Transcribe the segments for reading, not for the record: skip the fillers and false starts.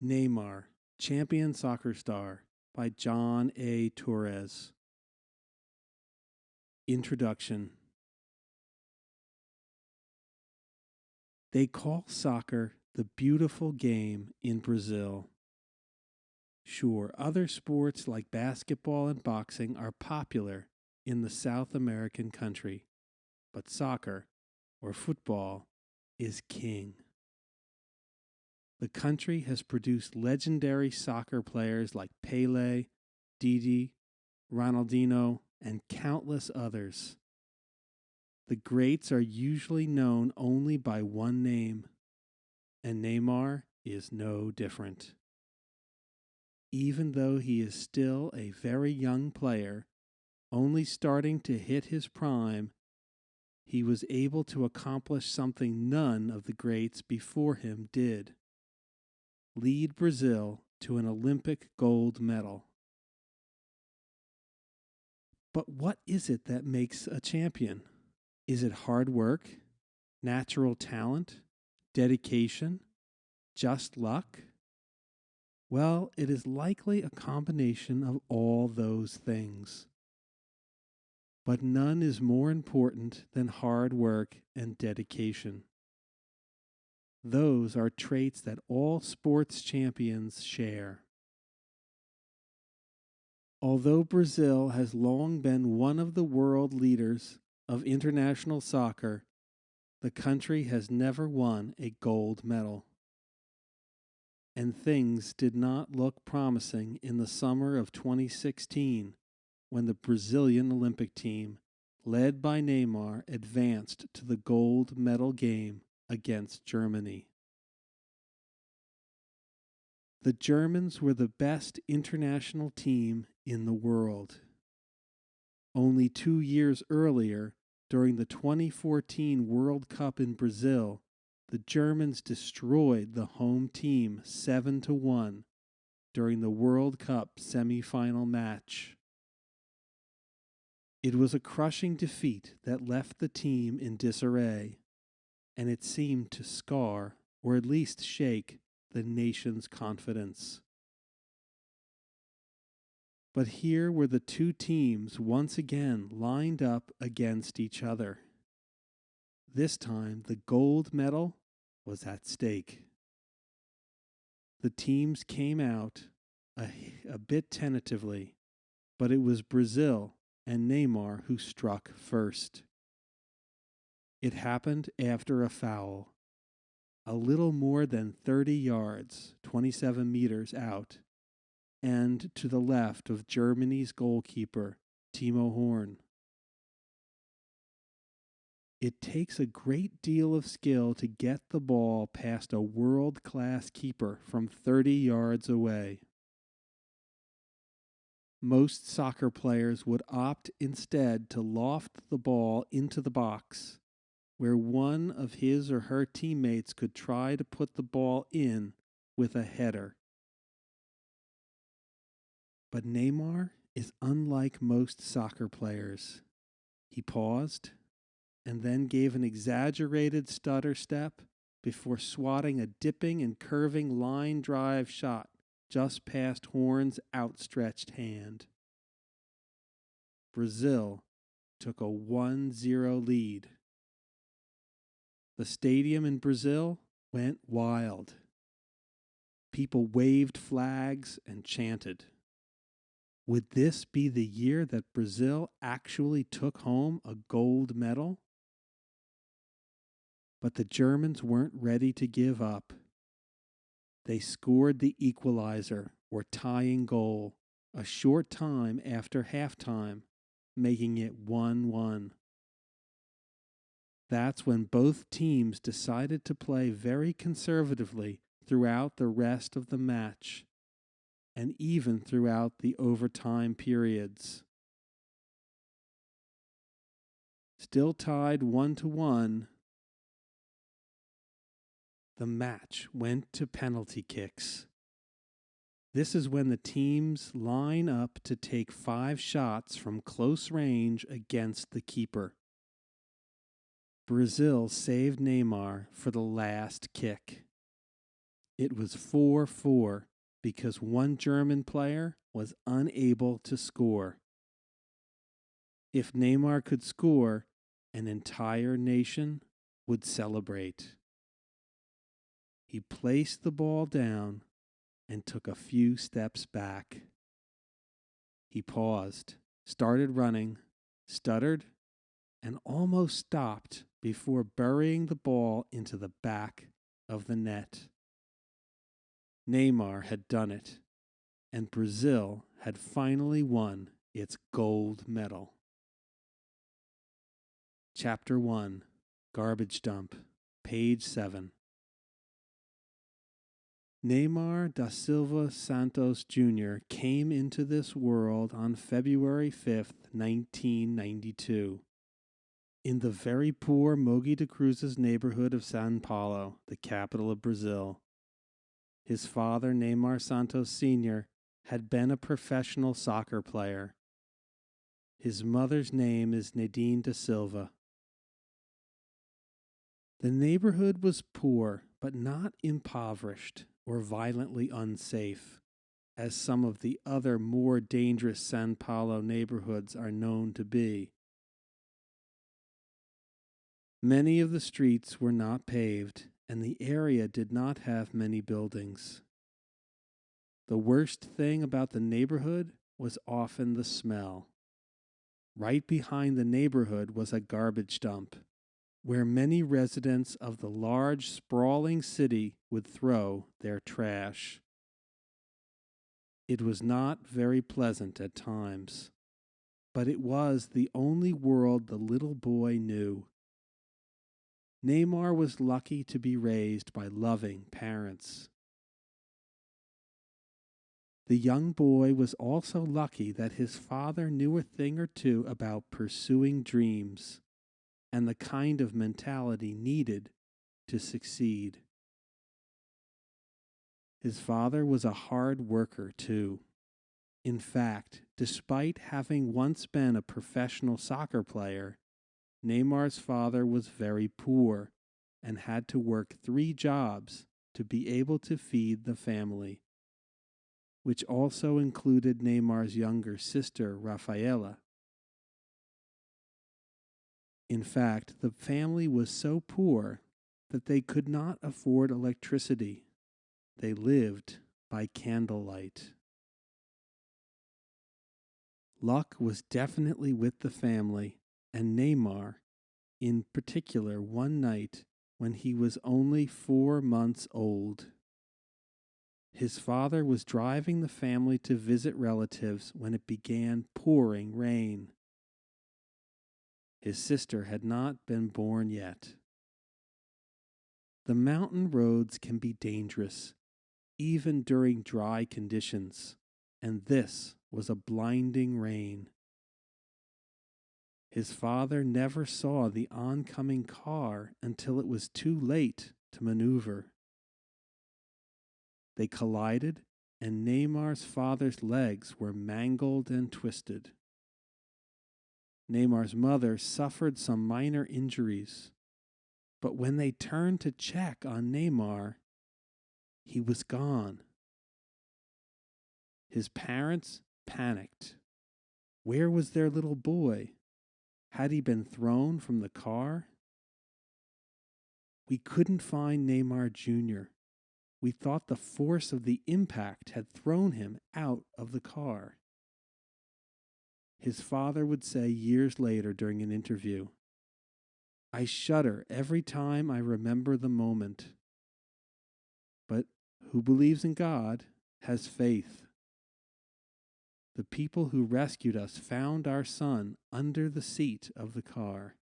Neymar, Champion Soccer Star by John A. Torres. Introduction. They call soccer the beautiful game in Brazil. Sure, other sports like basketball and boxing are popular in the South American country, but soccer, or football, is king. The country has produced legendary soccer players like Pelé, Didi, Ronaldinho, and countless others. The greats are usually known only by one name, and Neymar is no different. Even though he is still a very young player, only starting to hit his prime, he was able to accomplish something none of the greats before him did: lead Brazil to an Olympic gold medal. But what is it that makes a champion? Is it hard work, natural talent, dedication, just luck? Well, it is likely a combination of all those things. But none is more important than hard work and dedication. Those are traits that all sports champions share. Although Brazil has long been one of the world leaders of international soccer, the country has never won a gold medal. And things did not look promising in the summer of 2016 when the Brazilian Olympic team, led by Neymar, advanced to the gold medal game against Germany. The Germans were the best international team in the world. Only 2 years earlier, during the 2014 World Cup in Brazil, the Germans destroyed the home team 7-1 during the World Cup semifinal match. It was a crushing defeat that left the team in disarray, and it seemed to scar, or at least shake, the nation's confidence. But here were the two teams once again lined up against each other. This time the gold medal was at stake. The teams came out a bit tentatively, but it was Brazil and Neymar who struck first. It happened after a foul, a little more than 30 yards, 27 meters out, and to the left of Germany's goalkeeper, Timo Horn. It takes a great deal of skill to get the ball past a world-class keeper from 30 yards away. Most soccer players would opt instead to loft the ball into the box, where one of his or her teammates could try to put the ball in with a header. But Neymar is unlike most soccer players. He paused and then gave an exaggerated stutter step before swatting a dipping and curving line drive shot just past Horn's outstretched hand. Brazil took a 1-0 lead. The stadium in Brazil went wild. People waved flags and chanted. Would this be the year that Brazil actually took home a gold medal? But the Germans weren't ready to give up. They scored the equalizer, or tying goal, a short time after halftime, making it 1-1. That's when both teams decided to play very conservatively throughout the rest of the match, and even throughout the overtime periods. Still tied 1-1, the match went to penalty kicks. This is when the teams line up to take 5 shots from close range against the keeper. Brazil saved Neymar for the last kick. It was 4-4 because one German player was unable to score. If Neymar could score, an entire nation would celebrate. He placed the ball down and took a few steps back. He paused, started running, stuttered, and almost stopped before burying the ball into the back of the net. Neymar had done it, and Brazil had finally won its gold medal. Chapter 1, Garbage Dump, page 7. Neymar da Silva Santos Jr. came into this world on February 5th, 1992. In the very poor Mogi de Cruz's neighborhood of São Paulo, the capital of Brazil. His father, Neymar Santos Sr., had been a professional soccer player. His mother's name is Nadine da Silva. The neighborhood was poor, but not impoverished or violently unsafe, as some of the other more dangerous São Paulo neighborhoods are known to be. Many of the streets were not paved, and the area did not have many buildings. The worst thing about the neighborhood was often the smell. Right behind the neighborhood was a garbage dump, where many residents of the large, sprawling city would throw their trash. It was not very pleasant at times, but it was the only world the little boy knew. Neymar was lucky to be raised by loving parents. The young boy was also lucky that his father knew a thing or two about pursuing dreams and the kind of mentality needed to succeed. His father was a hard worker, too. In fact, despite having once been a professional soccer player, Neymar's father was very poor and had to work 3 jobs to be able to feed the family, which also included Neymar's younger sister, Rafaela. In fact, the family was so poor that they could not afford electricity. They lived by candlelight. Luck was definitely with the family, and Neymar, in particular, one night when he was only 4 months old. His father was driving the family to visit relatives when it began pouring rain. His sister had not been born yet. The mountain roads can be dangerous, even during dry conditions, and this was a blinding rain. His father never saw the oncoming car until it was too late to maneuver. They collided, and Neymar's father's legs were mangled and twisted. Neymar's mother suffered some minor injuries, but when they turned to check on Neymar, he was gone. His parents panicked. Where was their little boy? Had he been thrown from the car? We couldn't find Neymar Jr. We thought the force of the impact had thrown him out of the car. His father would say years later during an interview, "I shudder every time I remember the moment. But who believes in God has faith. The people who rescued us found our son under the seat of the car."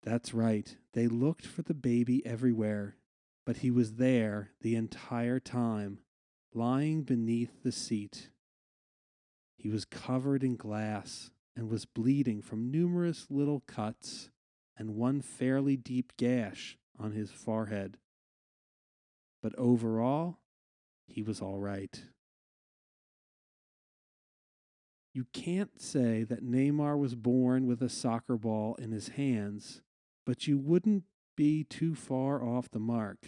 That's right, they looked for the baby everywhere, but he was there the entire time, lying beneath the seat. He was covered in glass and was bleeding from numerous little cuts and one fairly deep gash on his forehead. But overall, he was all right. You can't say that Neymar was born with a soccer ball in his hands, but you wouldn't be too far off the mark.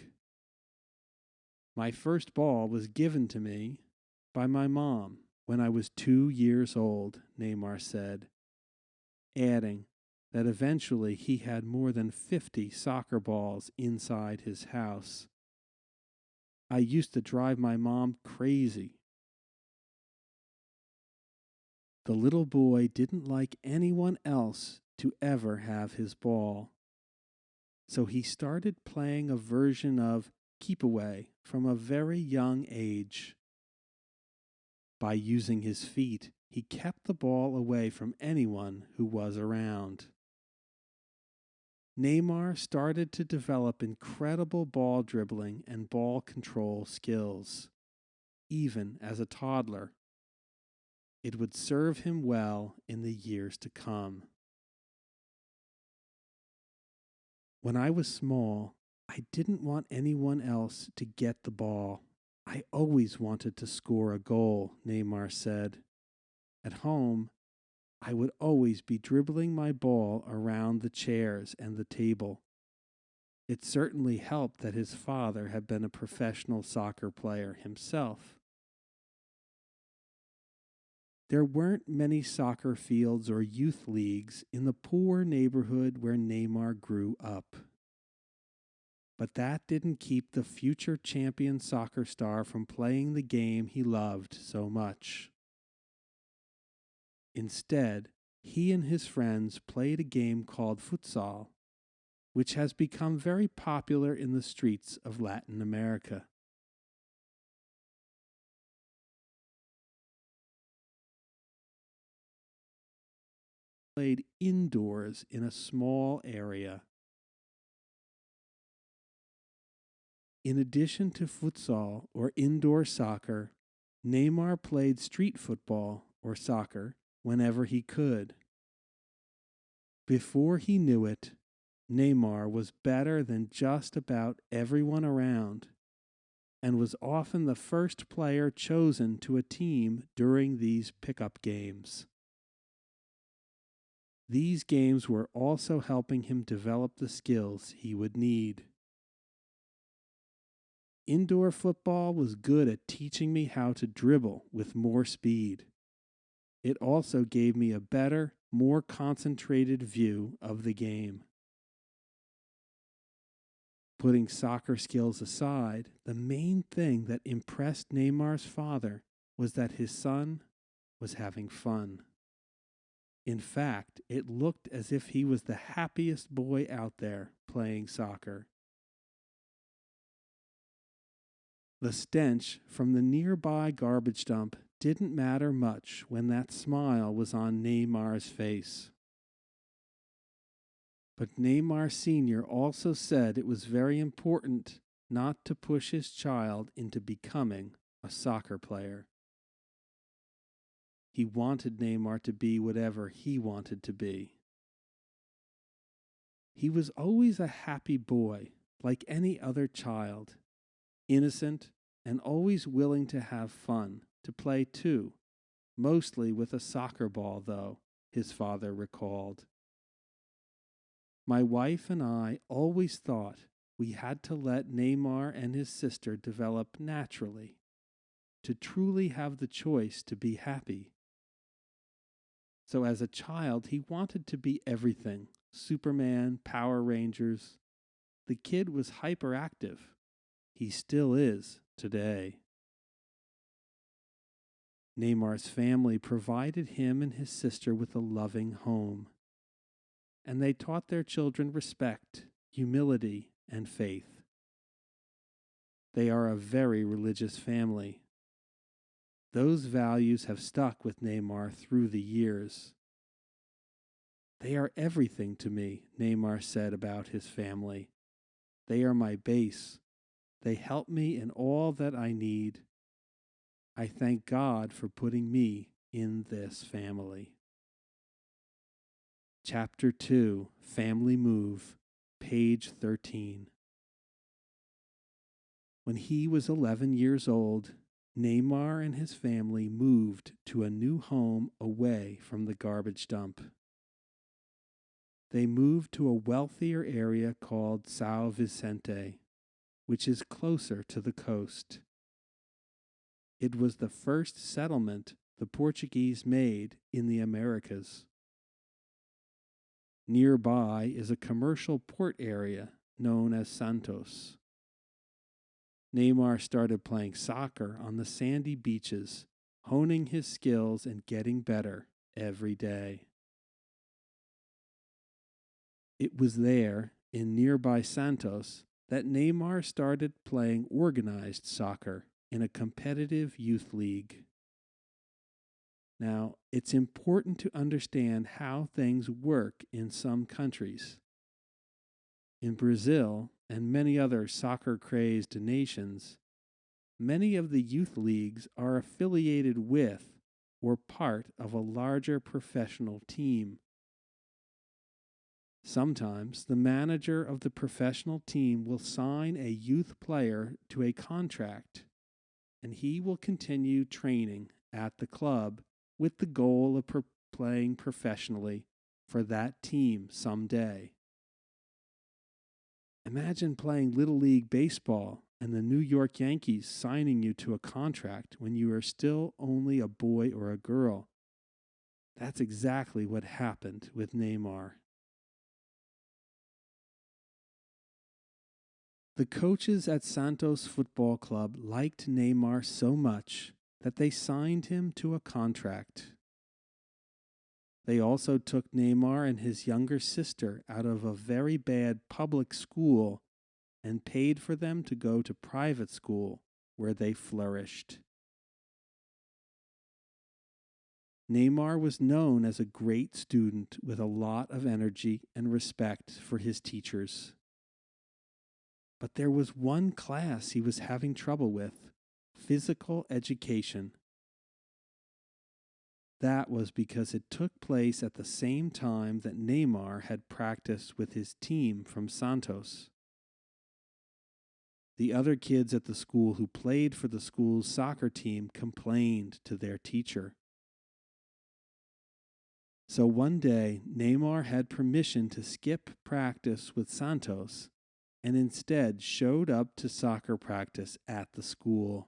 My first ball was given to me by my mom when I was 2 years old, Neymar said, adding that eventually he had more than 50 soccer balls inside his house. I used to drive my mom crazy. The little boy didn't like anyone else to ever have his ball, so he started playing a version of keep away from a very young age. By using his feet, he kept the ball away from anyone who was around. Neymar started to develop incredible ball dribbling and ball control skills, even as a toddler. It would serve him well in the years to come. When I was small, I didn't want anyone else to get the ball. I always wanted to score a goal, Neymar said. At home, I would always be dribbling my ball around the chairs and the table. It certainly helped that his father had been a professional soccer player himself. There weren't many soccer fields or youth leagues in the poor neighborhood where Neymar grew up. But that didn't keep the future champion soccer star from playing the game he loved so much. Instead, he and his friends played a game called Futsal, which has become very popular in the streets of Latin America. Played indoors in a small area. In addition to futsal or indoor soccer, Neymar played street football or soccer whenever he could. Before he knew it, Neymar was better than just about everyone around and was often the first player chosen to a team during these pickup games. These games were also helping him develop the skills he would need. Indoor football was good at teaching me how to dribble with more speed. It also gave me a better, more concentrated view of the game. Putting soccer skills aside, the main thing that impressed Neymar's father was that his son was having fun. In fact, it looked as if he was the happiest boy out there playing soccer. The stench from the nearby garbage dump didn't matter much when that smile was on Neymar's face. But Neymar Sr. also said it was very important not to push his child into becoming a soccer player. He wanted Neymar to be whatever he wanted to be. He was always a happy boy, like any other child, innocent and always willing to have fun, to play too, mostly with a soccer ball, though, his father recalled. My wife and I always thought we had to let Neymar and his sister develop naturally, to truly have the choice to be happy. So as a child, he wanted to be everything: Superman, Power Rangers. The kid was hyperactive. He still is today. Neymar's family provided him and his sister with a loving home, and they taught their children respect, humility, and faith. They are a very religious family. Those values have stuck with Neymar through the years. They are everything to me, Neymar said about his family. They are my base. They help me in all that I need. I thank God for putting me in this family. Chapter 2, Family Move, page 13. When he was 11 years old, Neymar and his family moved to a new home away from the garbage dump. They moved to a wealthier area called São Vicente. which is closer to the coast. It was the first settlement the Portuguese made in the Americas. Nearby is a commercial port area known as Santos. Neymar started playing soccer on the sandy beaches, honing his skills and getting better every day. It was there, in nearby Santos, that Neymar started playing organized soccer in a competitive youth league. Now, it's important to understand how things work in some countries. In Brazil and many other soccer-crazed nations, many of the youth leagues are affiliated with or part of a larger professional team. Sometimes the manager of the professional team will sign a youth player to a contract, and he will continue training at the club with the goal of playing professionally for that team someday. Imagine playing Little League Baseball and the New York Yankees signing you to a contract when you are still only a boy or a girl. That's exactly what happened with Neymar. The coaches at Santos Football Club liked Neymar so much that they signed him to a contract. They also took Neymar and his younger sister out of a very bad public school and paid for them to go to private school where they flourished. Neymar was known as a great student with a lot of energy and respect for his teachers. But there was one class he was having trouble with: physical education. That was because it took place at the same time that Neymar had practiced with his team from Santos. The other kids at the school who played for the school's soccer team complained to their teacher. So one day, Neymar had permission to skip practice with Santos and instead showed up to soccer practice at the school.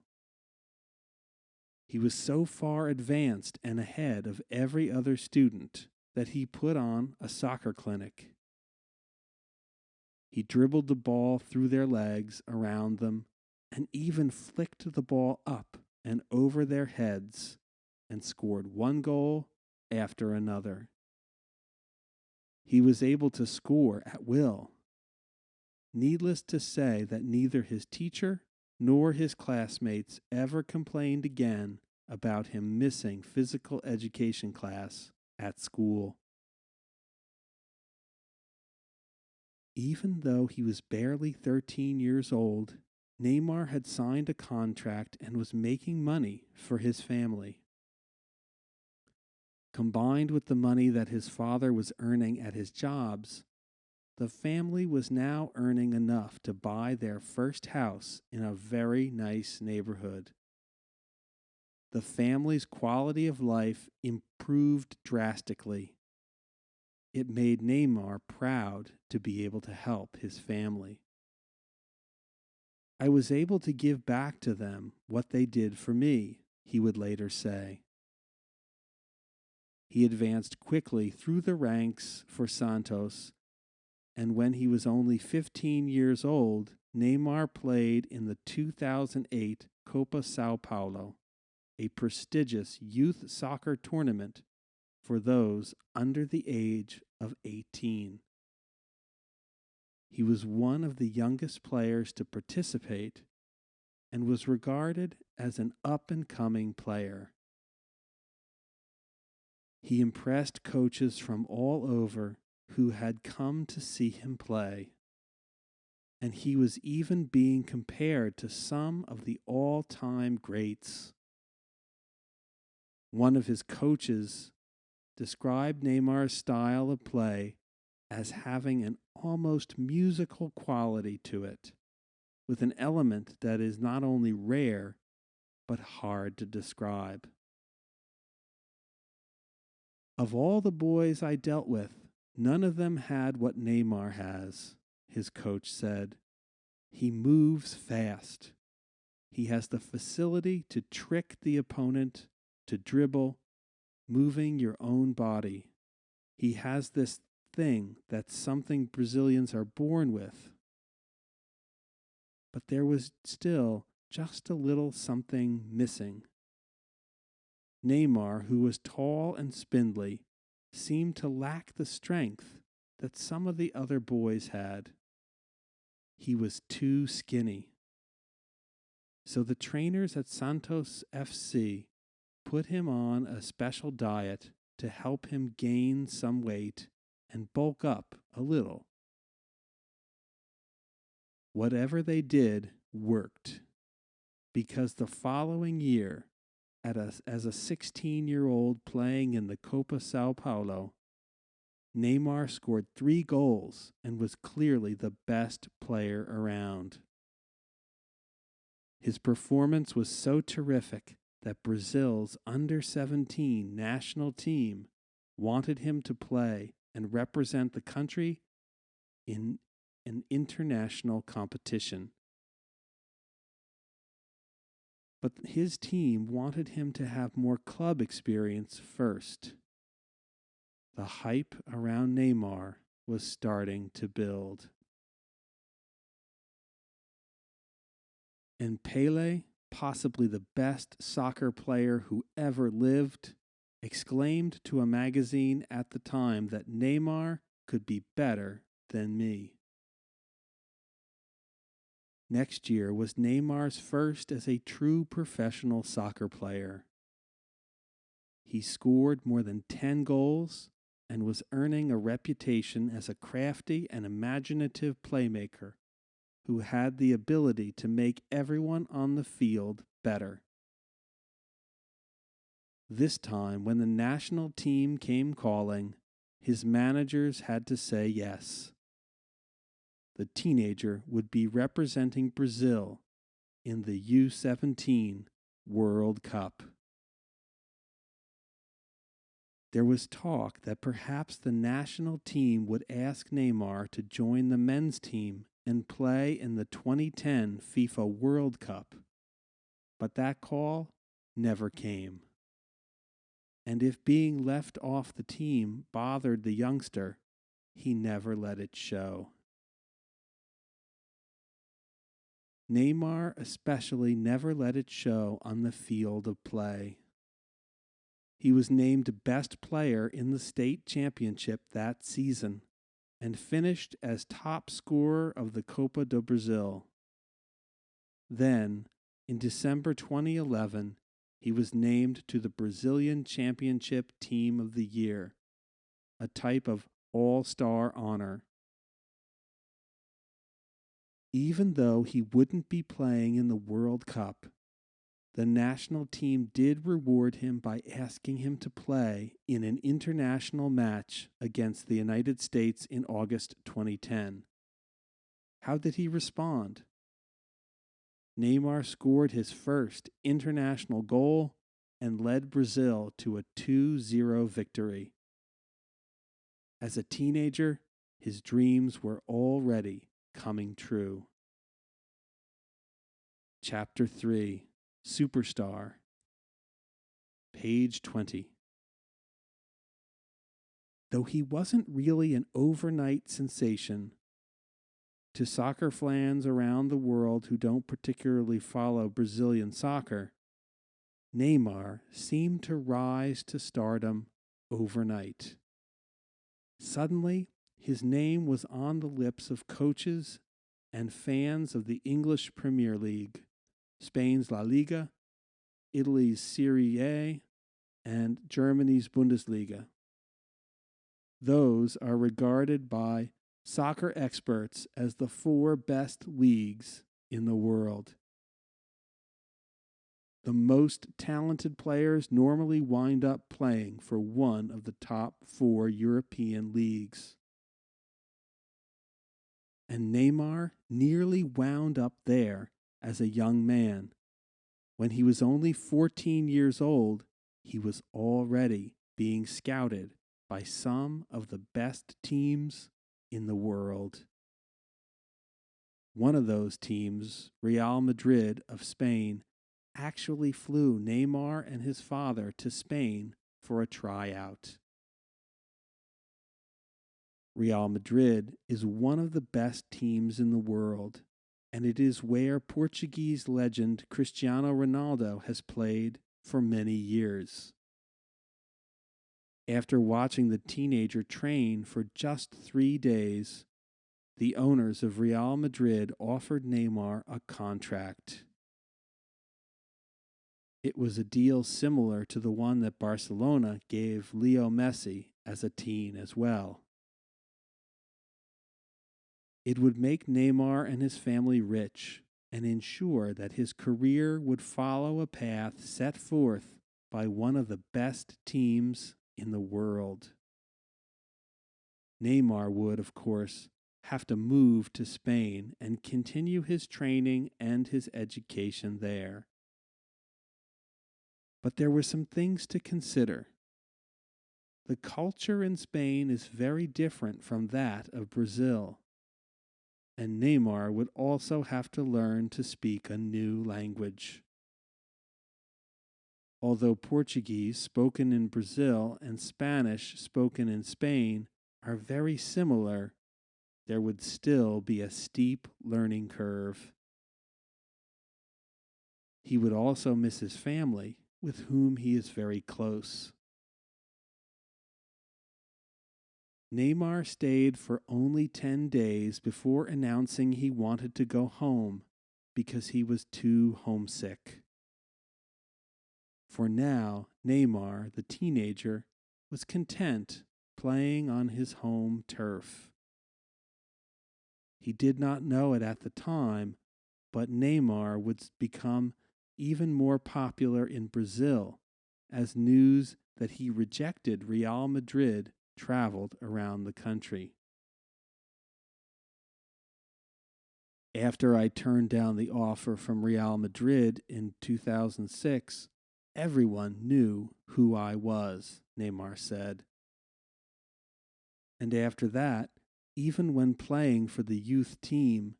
He was so far advanced and ahead of every other student that he put on a soccer clinic. He dribbled the ball through their legs, around them, and even flicked the ball up and over their heads and scored one goal after another. He was able to score at will. Needless to say that neither his teacher nor his classmates ever complained again about him missing physical education class at school. Even though he was barely 13 years old, Neymar had signed a contract and was making money for his family. Combined with the money that his father was earning at his jobs, the family was now earning enough to buy their first house in a very nice neighborhood. The family's quality of life improved drastically. It made Neymar proud to be able to help his family. I was able to give back to them what they did for me, he would later say. He advanced quickly through the ranks for Santos, and when he was only 15 years old, Neymar played in the 2008 Copa São Paulo, a prestigious youth soccer tournament for those under the age of 18. He was one of the youngest players to participate and was regarded as an up-and-coming player. He impressed coaches from all over who had come to see him play, and he was even being compared to some of the all-time greats. One of his coaches described Neymar's style of play as having an almost musical quality to it, with an element that is not only rare, but hard to describe. Of all the boys I dealt with, none of them had what Neymar has, his coach said. He moves fast. He has the facility to trick the opponent, to dribble, moving your own body. He has this thing that's something Brazilians are born with. But there was still just a little something missing. Neymar, who was tall and spindly, seemed to lack the strength that some of the other boys had. He was too skinny. So the trainers at Santos FC put him on a special diet to help him gain some weight and bulk up a little. Whatever they did worked, because the following year, as a 16-year-old playing in the Copa Sao Paulo, Neymar scored 3 goals and was clearly the best player around. His performance was so terrific that Brazil's under-17 national team wanted him to play and represent the country in an international competition. But his team wanted him to have more club experience first. The hype around Neymar was starting to build. And Pelé, possibly the best soccer player who ever lived, exclaimed to a magazine at the time that Neymar could be better than me. Next year was Neymar's first as a true professional soccer player. He scored more than 10 goals and was earning a reputation as a crafty and imaginative playmaker who had the ability to make everyone on the field better. This time, when the national team came calling, his managers had to say yes. The teenager would be representing Brazil in the U17 World Cup. There was talk that perhaps the national team would ask Neymar to join the men's team and play in the 2010 FIFA World Cup, but that call never came. And if being left off the team bothered the youngster, he never let it show. Neymar especially never let it show on the field of play. He was named best player in the state championship that season and finished as top scorer of the Copa do Brasil. Then, in December 2011, he was named to the Brazilian Championship Team of the Year, a type of all-star honor. Even though he wouldn't be playing in the World Cup, the national team did reward him by asking him to play in an international match against the United States in August 2010. How did he respond? Neymar scored his first international goal and led Brazil to a 2-0 victory. As a teenager, his dreams were already coming true. Chapter 3, Superstar. Page 20. Though he wasn't really an overnight sensation, to soccer fans around the world who don't particularly follow Brazilian soccer, Neymar seemed to rise to stardom overnight. Suddenly, his name was on the lips of coaches and fans of the English Premier League, Spain's La Liga, Italy's Serie A, and Germany's Bundesliga. Those are regarded by soccer experts as the 4 best leagues in the world. The most talented players normally wind up playing for one of the top 4 European leagues. And Neymar nearly wound up there as a young man. When he was only 14 years old, he was already being scouted by some of the best teams in the world. One of those teams, Real Madrid of Spain, actually flew Neymar and his father to Spain for a tryout. Real Madrid is one of the best teams in the world, and it is where Portuguese legend Cristiano Ronaldo has played for many years. After watching the teenager train for just 3 days, the owners of Real Madrid offered Neymar a contract. It was a deal similar to the one that Barcelona gave Leo Messi as a teen as well. It would make Neymar and his family rich and ensure that his career would follow a path set forth by one of the best teams in the world. Neymar would, of course, have to move to Spain and continue his training and his education there. But there were some things to consider. The culture in Spain is very different from that of Brazil, and Neymar would also have to learn to speak a new language. Although Portuguese spoken in Brazil and Spanish spoken in Spain are very similar, there would still be a steep learning curve. He would also miss his family, with whom he is very close. Neymar stayed for only 10 days before announcing he wanted to go home because he was too homesick. For now, Neymar, the teenager, was content playing on his home turf. He did not know it at the time, but Neymar would become even more popular in Brazil as news that he rejected Real Madrid traveled around the country. After I turned down the offer from Real Madrid in 2006, everyone knew who I was, Neymar said. And after that, even when playing for the youth team,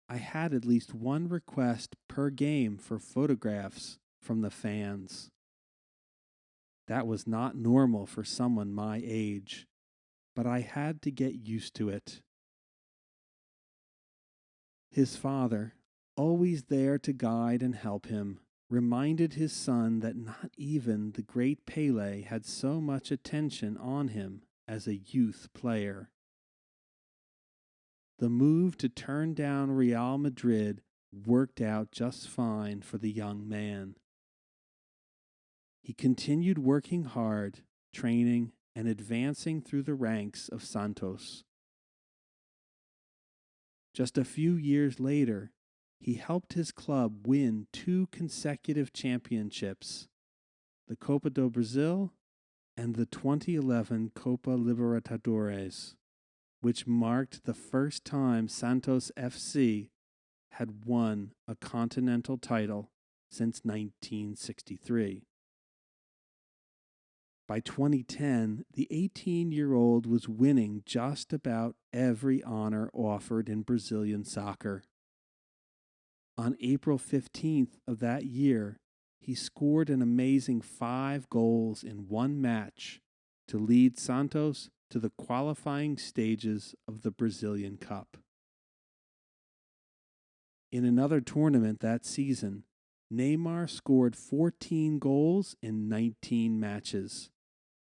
I had at least one request per game for photographs from the fans. That was not normal for someone my age, but I had to get used to it. His father, always there to guide and help him, reminded his son that not even the great Pelé had so much attention on him as a youth player. The move to turn down Real Madrid worked out just fine for the young man. He continued working hard, training, and advancing through the ranks of Santos. Just a few years later, he helped his club win 2 consecutive championships, the Copa do Brasil and the 2011 Copa Libertadores, which marked the first time Santos FC had won a continental title since 1963. By 2010, the 18-year-old was winning just about every honor offered in Brazilian soccer. On April 15th of that year, he scored an amazing 5 goals in one match to lead Santos to the qualifying stages of the Brazilian Cup. In another tournament that season, Neymar scored 14 goals in 19 matches,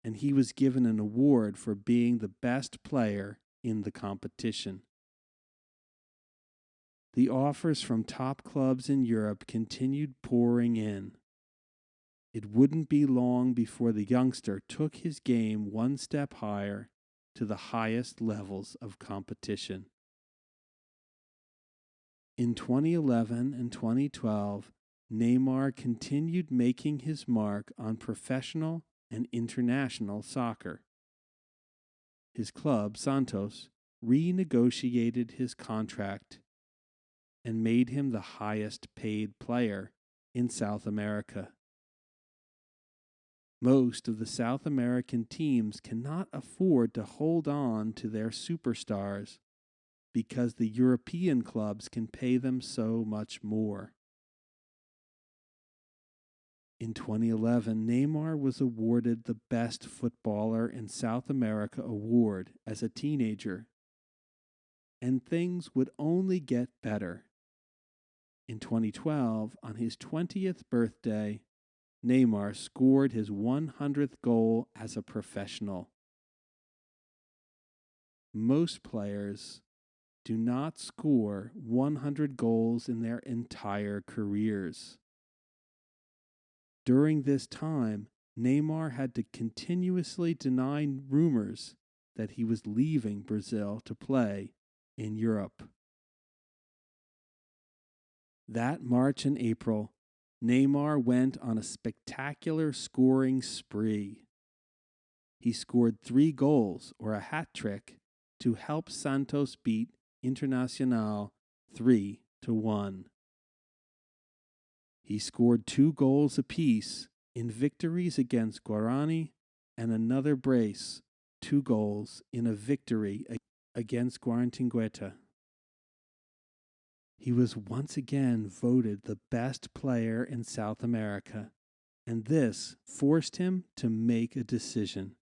and he was given an award for being the best player in the competition. The offers from top clubs in Europe continued pouring in. It wouldn't be long before the youngster took his game one step higher to the highest levels of competition. In 2011 and 2012, Neymar continued making his mark on professional and international soccer. His club, Santos, renegotiated his contract and made him the highest paid player in South America. Most of the South American teams cannot afford to hold on to their superstars because the European clubs can pay them so much more. In 2011, Neymar was awarded the Best Footballer in South America award as a teenager, and things would only get better. In 2012, on his 20th birthday, Neymar scored his 100th goal as a professional. Most players do not score 100 goals in their entire careers. During this time, Neymar had to continuously deny rumors that he was leaving Brazil to play in Europe. That March and April, Neymar went on a spectacular scoring spree. He scored 3 goals, or a hat trick, to help Santos beat Internacional 3-1. He scored 2 goals apiece in victories against Guarani and another brace, 2 goals in a victory against Guaratingueta. He was once again voted the best player in South America, and this forced him to make a decision.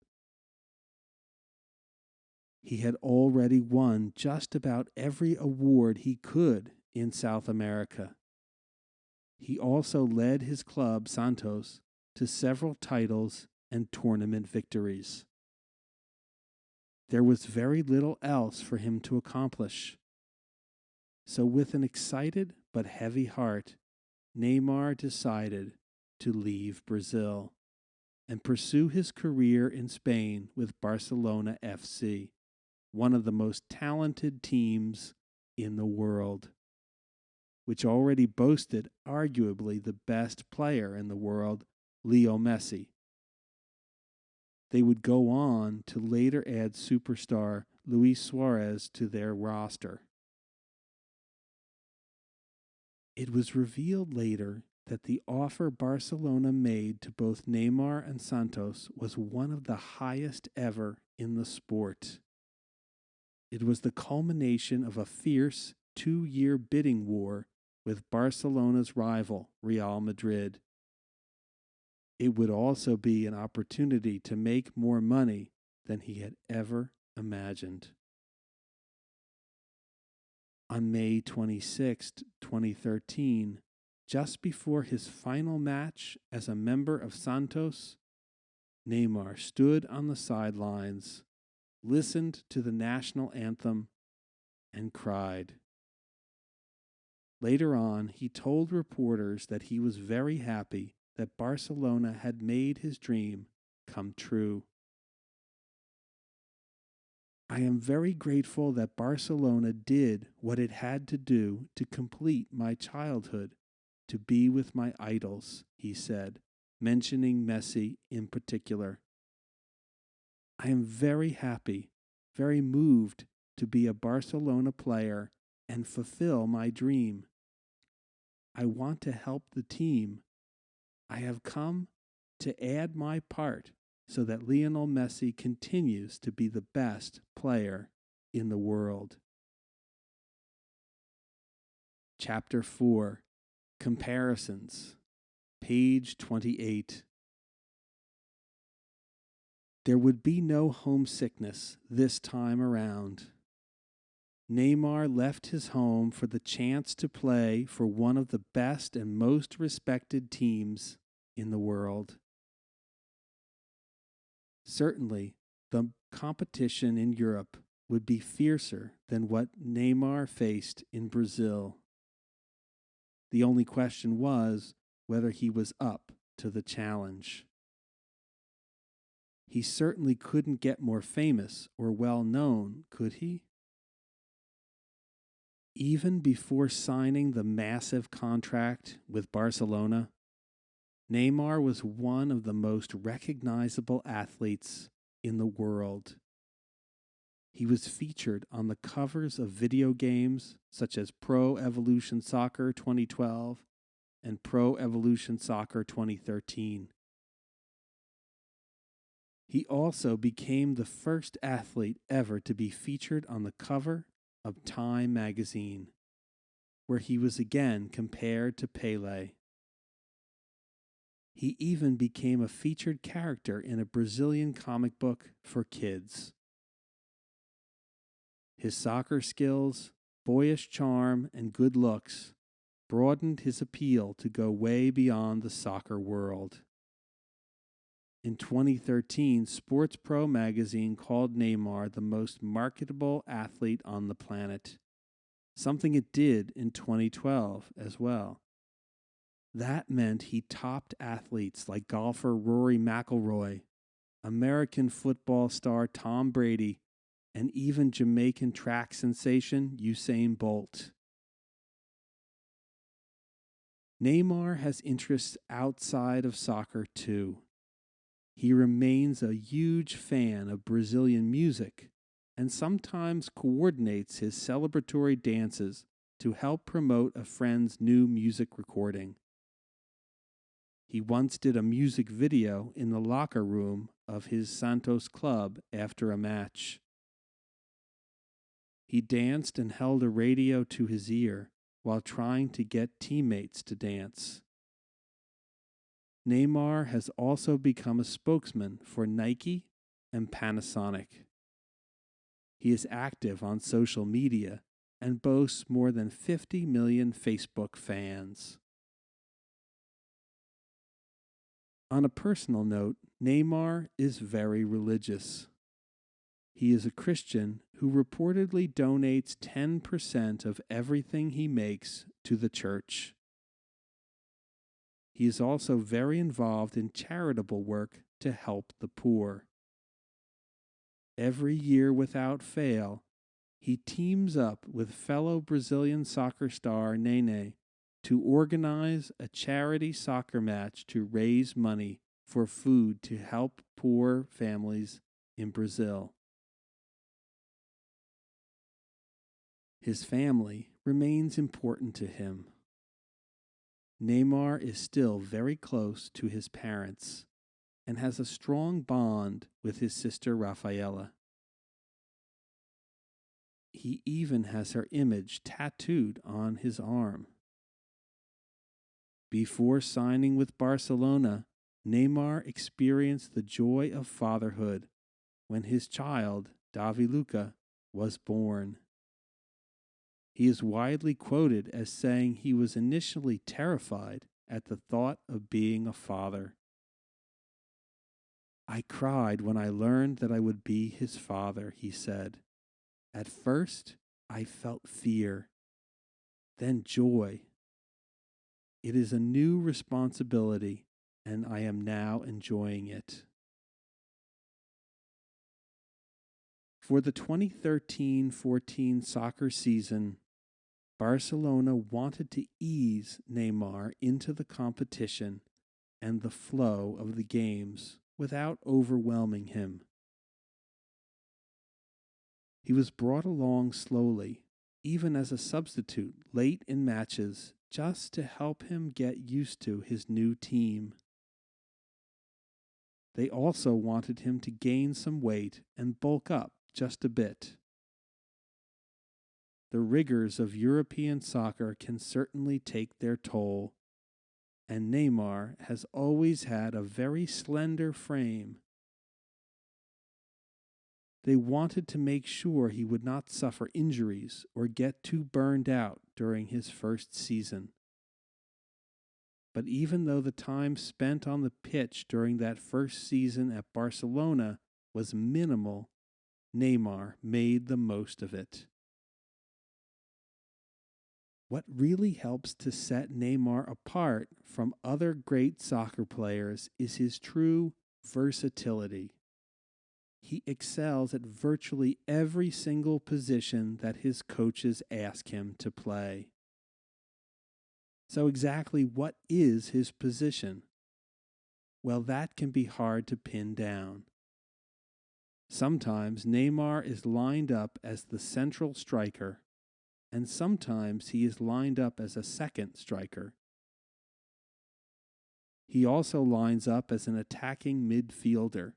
He had already won just about every award he could in South America. He also led his club, Santos, to several titles and tournament victories. There was very little else for him to accomplish. So with an excited but heavy heart, Neymar decided to leave Brazil and pursue his career in Spain with Barcelona FC, one of the most talented teams in the world, which already boasted arguably the best player in the world, Leo Messi. They would go on to later add superstar Luis Suarez to their roster. It was revealed later that the offer Barcelona made to both Neymar and Santos was one of the highest ever in the sport. It was the culmination of a fierce 2-year bidding war with Barcelona's rival, Real Madrid. It would also be an opportunity to make more money than he had ever imagined. On May 26, 2013, just before his final match as a member of Santos, Neymar stood on the sidelines, listened to the national anthem, and cried. Later on, he told reporters that he was very happy that Barcelona had made his dream come true. I am very grateful that Barcelona did what it had to do to complete my childhood, to be with my idols, he said, mentioning Messi in particular. I am very happy, very moved to be a Barcelona player and fulfill my dream. I want to help the team. I have come to add my part so that Lionel Messi continues to be the best player in the world. Chapter 4, Comparisons, page 28. There would be no homesickness this time around. Neymar left his home for the chance to play for one of the best and most respected teams in the world. Certainly, the competition in Europe would be fiercer than what Neymar faced in Brazil. The only question was whether he was up to the challenge. He certainly couldn't get more famous or well known, could he? Even before signing the massive contract with Barcelona, Neymar was one of the most recognizable athletes in the world. He was featured on the covers of video games such as Pro Evolution Soccer 2012 and Pro Evolution Soccer 2013. He also became the first athlete ever to be featured on the cover of Time magazine, where he was again compared to Pelé. He even became a featured character in a Brazilian comic book for kids. His soccer skills, boyish charm, and good looks broadened his appeal to go way beyond the soccer world. In 2013, Sports Pro magazine called Neymar the most marketable athlete on the planet, something it did in 2012 as well. That meant he topped athletes like golfer Rory McIlroy, American football star Tom Brady, and even Jamaican track sensation Usain Bolt. Neymar has interests outside of soccer too. He remains a huge fan of Brazilian music and sometimes coordinates his celebratory dances to help promote a friend's new music recording. He once did a music video in the locker room of his Santos club after a match. He danced and held a radio to his ear while trying to get teammates to dance. Neymar has also become a spokesman for Nike and Panasonic. He is active on social media and boasts more than 50 million Facebook fans. On a personal note, Neymar is very religious. He is a Christian who reportedly donates 10% of everything he makes to the church. He is also very involved in charitable work to help the poor. Every year without fail, he teams up with fellow Brazilian soccer star Nene to organize a charity soccer match to raise money for food to help poor families in Brazil. His family remains important to him. Neymar is still very close to his parents and has a strong bond with his sister Rafaela. He even has her image tattooed on his arm. Before signing with Barcelona, Neymar experienced the joy of fatherhood when his child, Davi Luca, was born. He is widely quoted as saying he was initially terrified at the thought of being a father. "I cried when I learned that I would be his father," he said. "At first, I felt fear, then joy. It is a new responsibility, and I am now enjoying it." For the 2013-14 soccer season, Barcelona wanted to ease Neymar into the competition and the flow of the games without overwhelming him. He was brought along slowly, even as a substitute late in matches, just to help him get used to his new team. They also wanted him to gain some weight and bulk up just a bit. The rigors of European soccer can certainly take their toll, and Neymar has always had a very slender frame. They wanted to make sure he would not suffer injuries or get too burned out during his first season. But even though the time spent on the pitch during that first season at Barcelona was minimal, Neymar made the most of it. What really helps to set Neymar apart from other great soccer players is his true versatility. He excels at virtually every single position that his coaches ask him to play. So exactly what is his position? Well, that can be hard to pin down. Sometimes Neymar is lined up as the central striker, and sometimes he is lined up as a second striker. He also lines up as an attacking midfielder,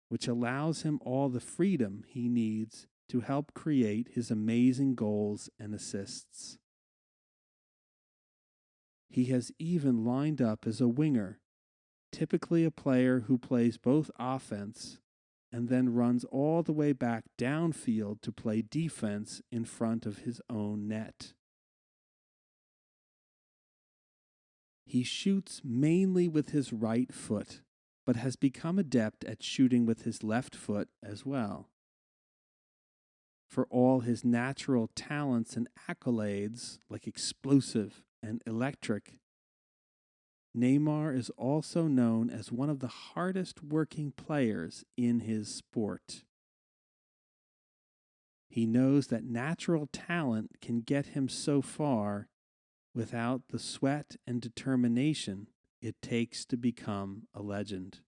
which allows him all the freedom he needs to help create his amazing goals and assists. He has even lined up as a winger, typically a player who plays both offense and then runs all the way back downfield to play defense in front of his own net. He shoots mainly with his right foot, but has become adept at shooting with his left foot as well. For all his natural talents and accolades, like explosive and electric, Neymar is also known as one of the hardest working players in his sport. He knows that natural talent can get him so far without the sweat and determination it takes to become a legend.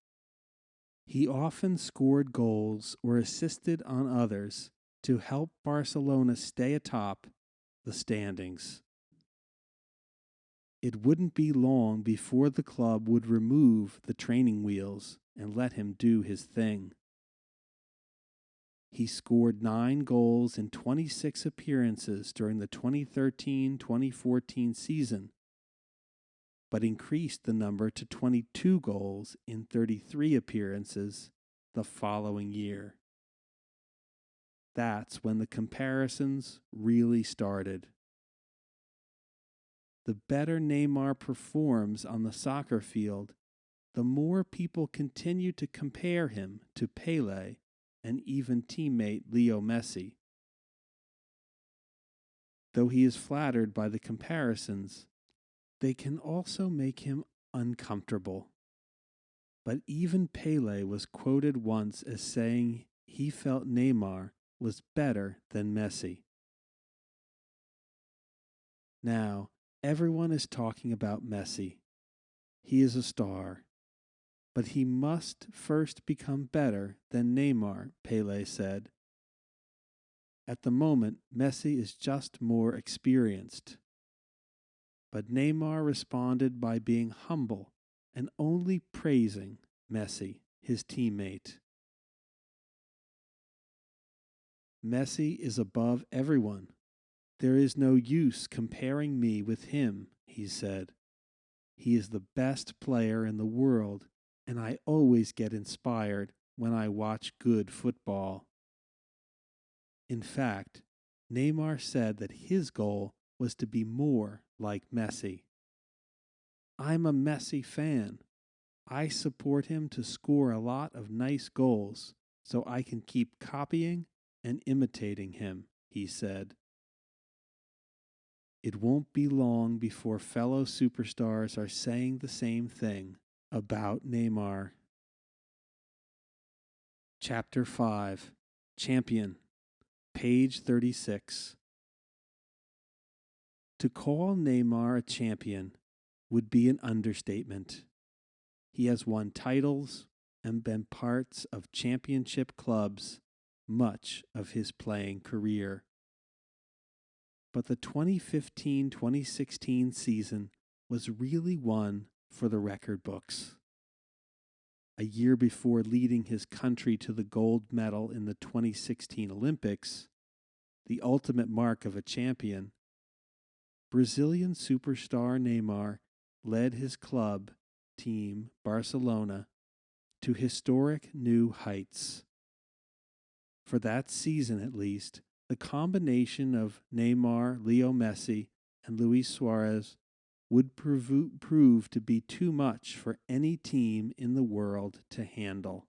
He often scored goals or assisted on others to help Barcelona stay atop the standings. It wouldn't be long before the club would remove the training wheels and let him do his thing. He scored 9 goals in 26 appearances during the 2013-2014 season, but increased the number to 22 goals in 33 appearances the following year. That's when the comparisons really started. The better Neymar performs on the soccer field, the more people continue to compare him to Pelé and even teammate Leo Messi. Though he is flattered by the comparisons, they can also make him uncomfortable. But even Pelé was quoted once as saying he felt Neymar was better than Messi. Now, everyone is talking about Messi. He is a star. But he must first become better than Neymar, Pelé said. At the moment, Messi is just more experienced. But Neymar responded by being humble and only praising Messi, his teammate. Messi is above everyone. There is no use comparing me with him, he said. He is the best player in the world, and I always get inspired when I watch good football. In fact, Neymar said that his goal was to be more like Messi. I'm a Messi fan. I support him to score a lot of nice goals so I can keep copying and imitating him, he said. It won't be long before fellow superstars are saying the same thing about Neymar. Chapter 5, Champion, page 36. To call Neymar a champion would be an understatement. He has won titles and been parts of championship clubs much of his playing career. But the 2015-2016 season was really one for the record books. A year before leading his country to the gold medal in the 2016 Olympics, the ultimate mark of a champion, Brazilian superstar Neymar led his club team, Barcelona, to historic new heights. For that season at least, the combination of Neymar, Leo Messi, and Luis Suarez would prove to be too much for any team in the world to handle.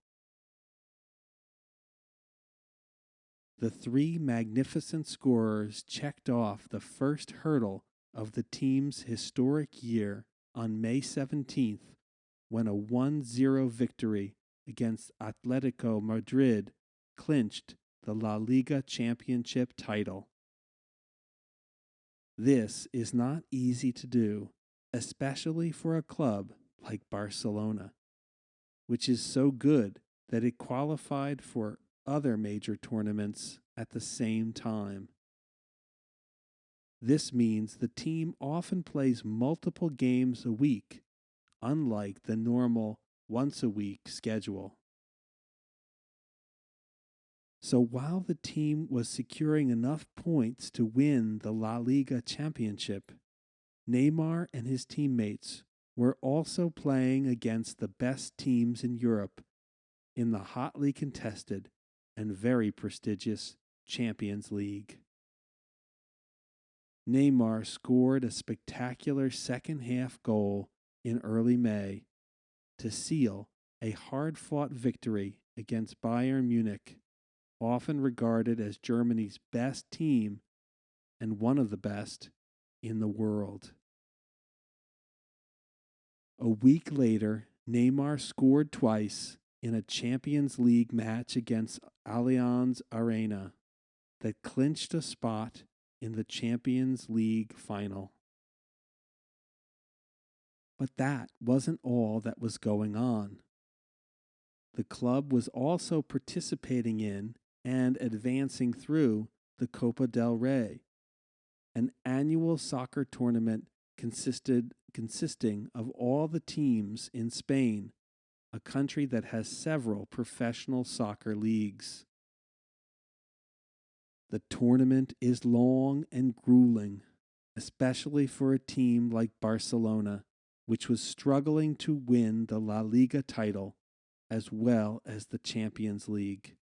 The 3 magnificent scorers checked off the first hurdle of the team's historic year on May 17th when a 1-0 victory against Atletico Madrid clinched the La Liga championship title. This is not easy to do, especially for a club like Barcelona, which is so good that it qualified for other major tournaments at the same time. This means the team often plays multiple games a week, unlike the normal once-a-week schedule. So while the team was securing enough points to win the La Liga championship, Neymar and his teammates were also playing against the best teams in Europe in the hotly contested and very prestigious Champions League. Neymar scored a spectacular second-half goal in early May to seal a hard-fought victory against Bayern Munich, often regarded as Germany's best team and one of the best in the world. A week later, Neymar scored twice in a Champions League match against Allianz Arena that clinched a spot in the Champions League final. But that wasn't all that was going on. The club was also participating in and advancing through the Copa del Rey, an annual soccer tournament consisting of all the teams in Spain, a country that has several professional soccer leagues. The tournament is long and grueling, especially for a team like Barcelona, which was struggling to win the La Liga title as well as the Champions League.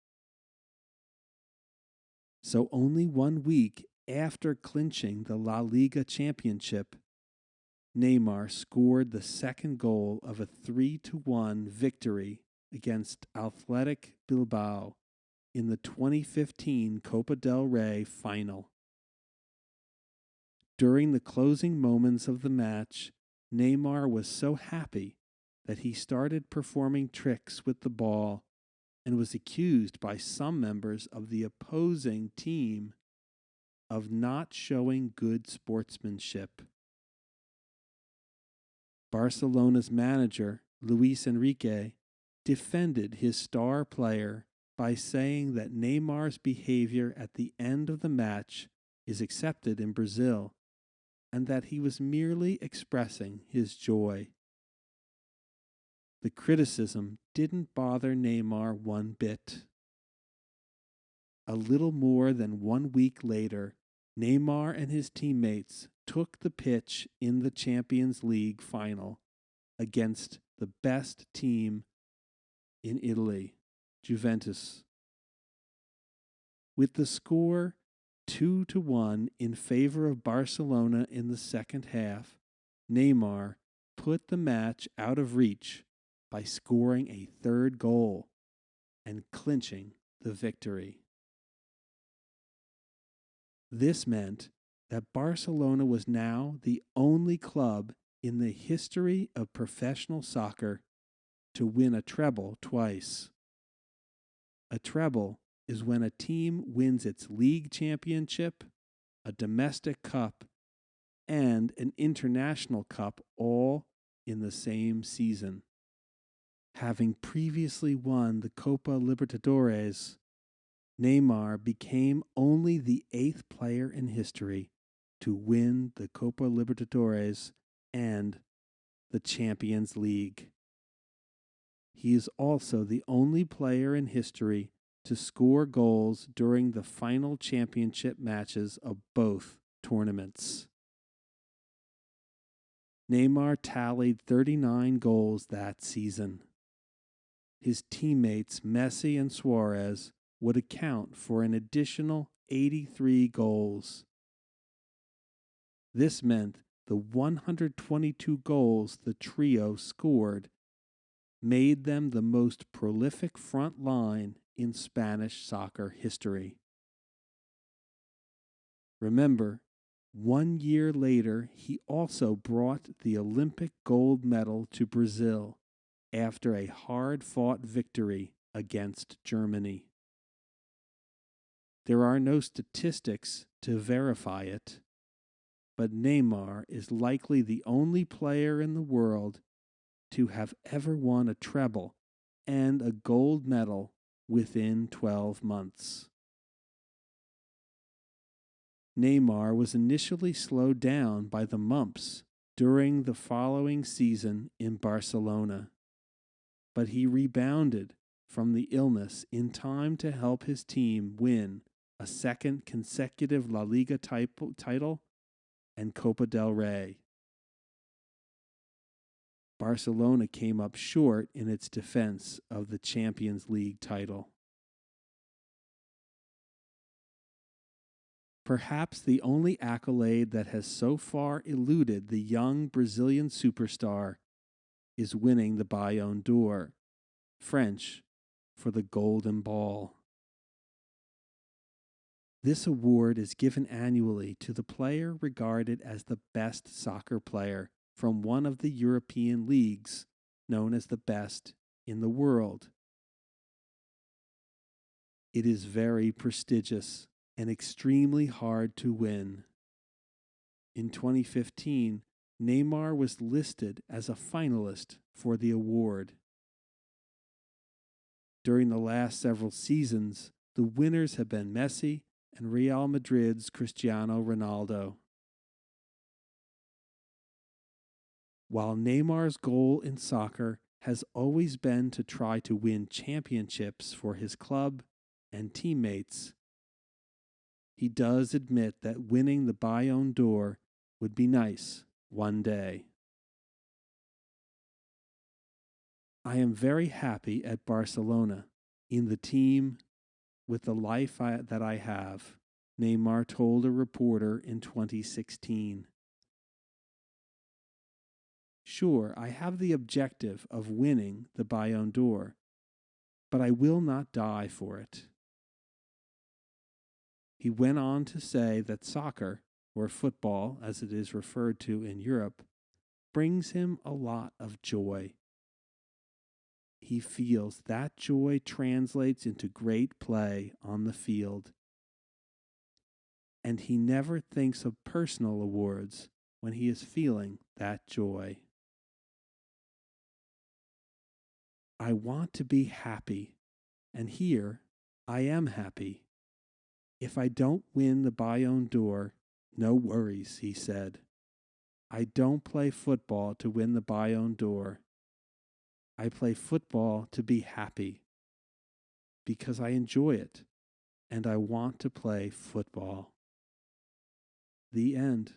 So only 1 week after clinching the La Liga championship, Neymar scored the second goal of a 3-1 victory against Athletic Bilbao in the 2015 Copa del Rey final. During the closing moments of the match, Neymar was so happy that he started performing tricks with the ball and was accused by some members of the opposing team of not showing good sportsmanship. Barcelona's manager, Luis Enrique, defended his star player by saying that Neymar's behavior at the end of the match is accepted in Brazil and that he was merely expressing his joy. The criticism didn't bother Neymar one bit. A little more than 1 week later, Neymar and his teammates took the pitch in the Champions League final against the best team in Italy, Juventus. With the score 2-1 in favor of Barcelona in the second half, Neymar put the match out of reach by scoring a third goal and clinching the victory. This meant that Barcelona was now the only club in the history of professional soccer to win a treble twice. A treble is when a team wins its league championship, a domestic cup, and an international cup all in the same season. Having previously won the Copa Libertadores, Neymar became only the 8th player in history to win the Copa Libertadores and the Champions League. He is also the only player in history to score goals during the final championship matches of both tournaments. Neymar tallied 39 goals that season. His teammates Messi and Suarez would account for an additional 83 goals. This meant the 122 goals the trio scored made them the most prolific front line in Spanish soccer history. Remember, 1 year later, he also brought the Olympic gold medal to Brazil after a hard-fought victory against Germany. There are no statistics to verify it, but Neymar is likely the only player in the world to have ever won a treble and a gold medal within 12 months. Neymar was initially slowed down by the mumps during the following season in Barcelona, but he rebounded from the illness in time to help his team win a second consecutive La Liga title and Copa del Rey. Barcelona came up short in its defense of the Champions League title. Perhaps the only accolade that has so far eluded the young Brazilian superstar is winning the Ballon d'Or, French for the Golden Ball. This award is given annually to the player regarded as the best soccer player from one of the European leagues, known as the best in the world. It is very prestigious and extremely hard to win. In 2015, Neymar was listed as a finalist for the award. During the last several seasons, the winners have been Messi and Real Madrid's Cristiano Ronaldo. While Neymar's goal in soccer has always been to try to win championships for his club and teammates, he does admit that winning the Ballon d'Or would be nice one day. I am very happy at Barcelona, in the team, with the life that I have, Neymar told a reporter in 2016. Sure, I have the objective of winning the Ballon d'Or, but I will not die for it. He went on to say that soccer, or football as it is referred to in Europe, brings him a lot of joy. He feels that joy translates into great play on the field. And he never thinks of personal awards when he is feeling that joy. I want to be happy, and here I am happy. If I don't win the Ballon d'Or, no worries, he said. I don't play football to win the Ballon d'Or. I play football to be happy because I enjoy it and I want to play football. The end.